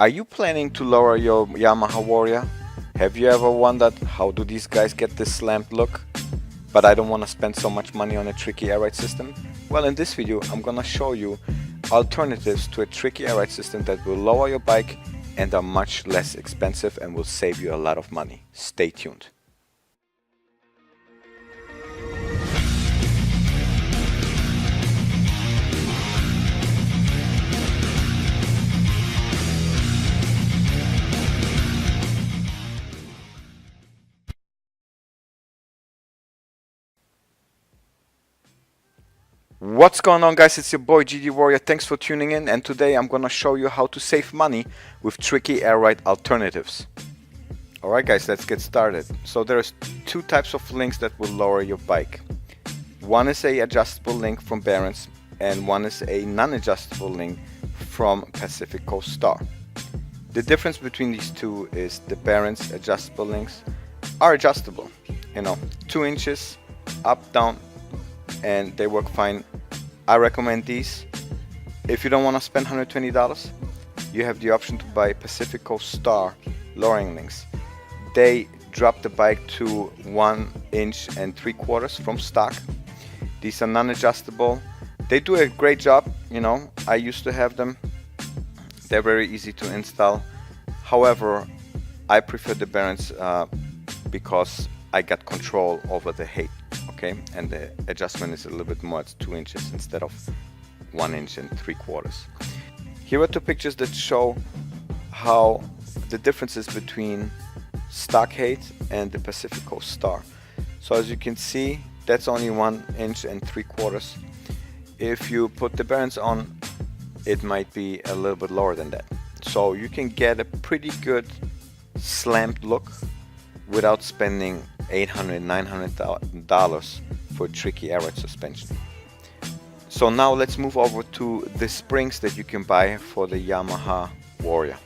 Are you planning to lower your Yamaha Warrior? Have you ever wondered how do these guys get this slammed look? But I don't want to spend so much money on a tricky air ride system? Well, in this video I'm gonna show you alternatives to a tricky air ride system that will lower your bike and are much less expensive and will save you a lot of money. Stay tuned. What's going on, guys? It's your boy GD Warrior. Thanks for tuning in, and today I'm gonna show you how to save money with tricky air ride alternatives. Alright guys, let's get started. So there's two types of links that will lower your bike. One is a adjustable link from Barron's and one is a non-adjustable link from Pacific Coast Star. The difference between these two is the Barron's adjustable links are adjustable, 2 inches up, down, and they work fine. I recommend these. If you don't want to spend $120, you have the option to buy Pacific Coast Star lowering links. They drop the bike to 1 inch and 3/4 from stock. These are non-adjustable. They do a great job. I used to have them. They're very easy to install. However, I prefer the Barron's because I got control over the height. Okay, and the adjustment is a little bit more. It's 2 inches instead of 1 inch and 3/4. Here are two pictures that show how the differences between stock height and the Pacific Coast Star. So as you can see, that's only 1 inch and 3/4. If you put the Barron's on, it might be a little bit lower than that. So you can get a pretty good slammed look without spending $800, $900 for tricky air ride suspension. So now let's move over to the springs that you can buy for the Yamaha Warrior.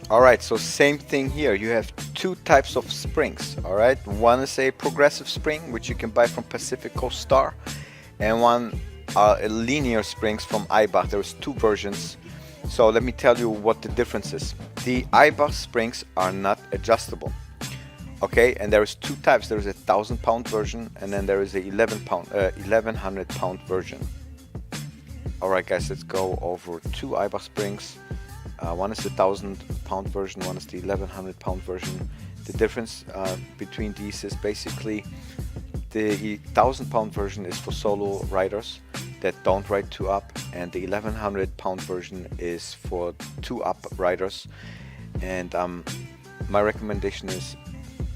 Alright, so same thing here. You have two types of springs. Alright, one is a progressive spring, which you can buy from Pacific Coast Star, and one are linear springs from Eibach. There's two versions. So let me tell you what the difference is. The Ibis Springs are not adjustable. Okay, and there is two types. There is a 1,000-pound version, and then there is a 1,100-pound version. Alright guys, let's go over two Ibis Springs. One is the 1,000-pound version, one is the 1,100-pound version. The difference between these is basically the 1,000-pound version is for solo riders that don't ride 2-up, and the 1,100-pound version is for 2-up riders. And my recommendation is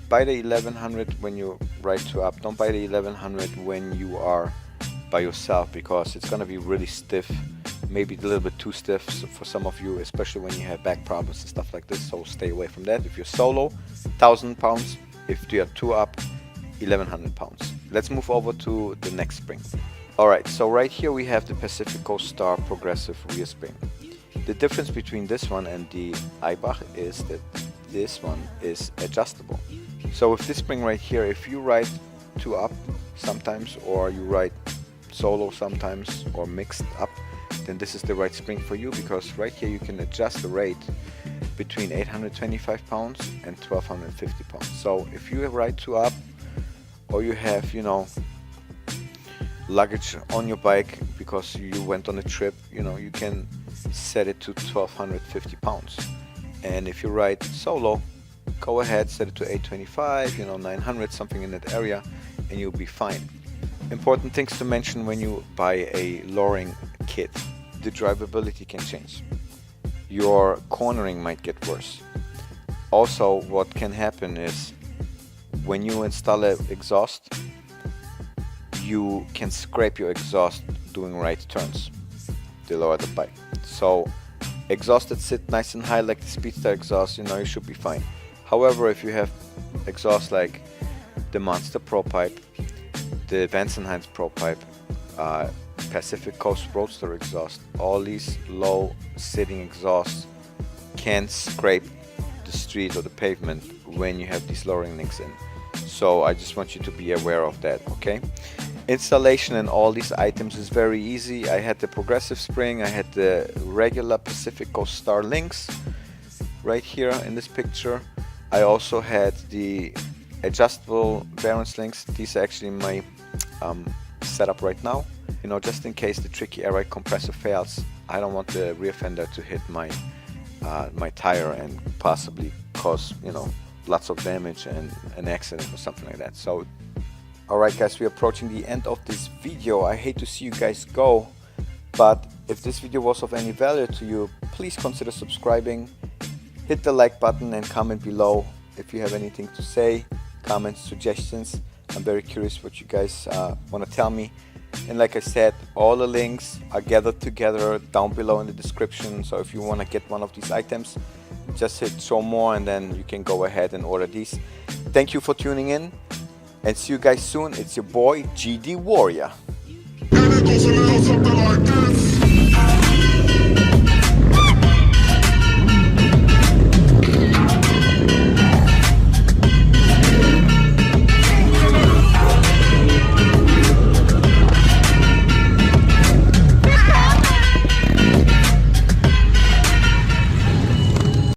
buy the 1,100 when you ride 2-up. Don't buy the 1,100 when you are by yourself, because it's gonna be really stiff, maybe a little bit too stiff for some of you, especially when you have back problems and stuff like this. So stay away from that. If you're solo, 1,000 pounds. If you are 2-up, 1,100 pounds. Let's move over to the next spring. Alright, so right here we have the Pacific Coast Star progressive rear spring. The difference between this one and the Eibach is that this one is adjustable. So with this spring right here, if you ride 2-up sometimes, or you ride solo sometimes, or mixed up, then this is the right spring for you, because right here you can adjust the rate between 825 pounds and 1,250 pounds. So if you ride 2-up, or you have, luggage on your bike because you went on a trip, you can set it to 1,250 pounds. And if you ride solo, go ahead, set it to 825, 900, something in that area, and you'll be fine. Important things to mention when you buy a lowering kit: the drivability can change. Your cornering might get worse. Also, what can happen is when you install an exhaust, you can scrape your exhaust doing right turns to lower the bike. So exhaust that sit nice and high like the Speedster exhaust, you should be fine. However, if you have exhaust like the Monster Pro Pipe, the Van Heinz Pro Pipe, Pacific Coast Roadster exhaust, all these low sitting exhausts can scrape the street or the pavement when you have these lowering links in. So I just want you to be aware of that, okay? Installation in all these items is very easy. I had the progressive spring, I had the regular Pacific Coast Star links right here in this picture. I also had the adjustable bearings links. These are actually my setup right now. You know, just in case the tricky air ride compressor fails, I don't want the rear fender to hit my my tire and possibly cause, you know, lots of damage and an accident or something like that. So alright guys, we're approaching the end of this video. I hate to see you guys go, but if this video was of any value to you, please consider subscribing, hit the like button and comment below if you have anything to say, comments, suggestions. I'm very curious what you guys want to tell me. And like I said, all the links are gathered together down below in the description. So if you want to get one of these items, just hit show more and then you can go ahead and order these. Thank you for tuning in and see you guys soon. It's your boy GD Warrior.